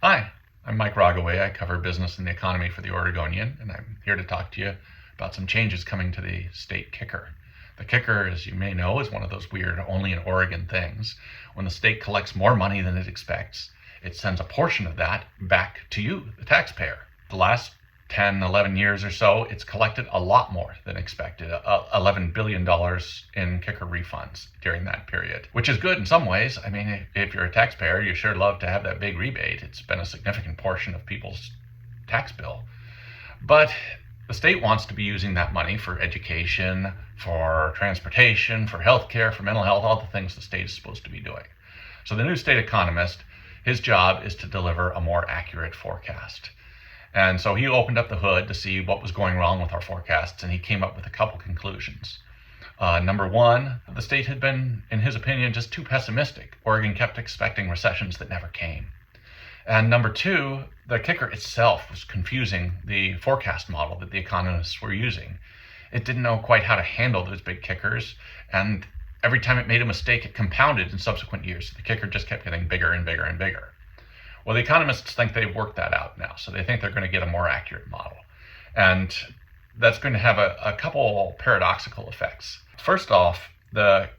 Hi, I'm Mike Rogaway. I cover business and the economy for the Oregonian, and I'm here to talk to you about some changes coming to the state kicker. The kicker, as you may know, is one of those weird only in Oregon things. When the state collects more money than it expects, it sends a portion of that back to you, the taxpayer. The last 10, 11 years or so, it's collected a lot more than expected, $11 billion in kicker refunds during that period, which is good in some ways. I mean, if you're a taxpayer, you sure love to have that big rebate. It's been a significant portion of people's tax bill. But the state wants to be using that money for education, for transportation, for healthcare, for mental health, all the things the state is supposed to be doing. So the new state economist, his job is to deliver a more accurate forecast. And so he opened up the hood to see what was going wrong with our forecasts, and he came up with a couple conclusions. Number one, the state had been, in his opinion, just too pessimistic. Oregon kept expecting recessions that never came. And number two, the kicker itself was confusing the forecast model that the economists were using. It didn't know quite how to handle those big kickers, and every time it made a mistake, it compounded in subsequent years. The kicker just kept getting bigger and bigger and bigger. Well, the economists think they've worked that out now, so they think they're going to get a more accurate model. And that's going to have a couple paradoxical effects. First off, the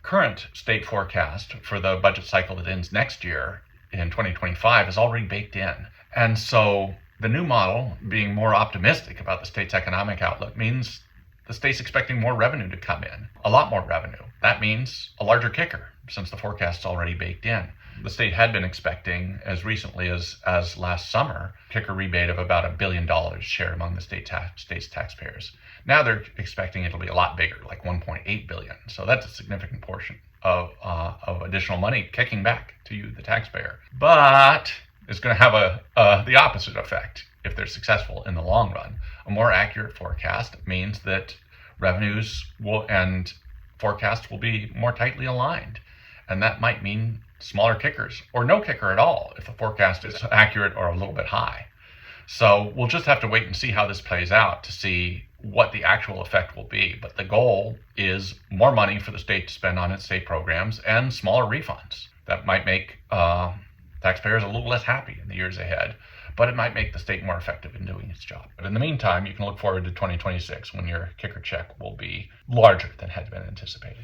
current state forecast for the budget cycle that ends next year in 2025 is already baked in. And so the new model, being more optimistic about the state's economic outlook, means the state's expecting more revenue to come in, a lot more revenue. That means a larger kicker, since the forecast's already baked in. The state had been expecting, as recently as last summer, kicker rebate of about $1 billion shared among the state's taxpayers. Now they're expecting it'll be a lot bigger, like $1.8 billion. So that's a significant portion of additional money kicking back to you, the taxpayer. But it's going to have the opposite effect if they're successful in the long run. A more accurate forecast means that revenues and forecasts will be more tightly aligned. And that might mean smaller kickers or no kicker at all if the forecast is accurate or a little bit high. So we'll just have to wait and see how this plays out to see what the actual effect will be. But the goal is more money for the state to spend on its state programs and smaller refunds. That might make taxpayers a little less happy in the years ahead, but it might make the state more effective in doing its job. But in the meantime, you can look forward to 2026 when your kicker check will be larger than had been anticipated.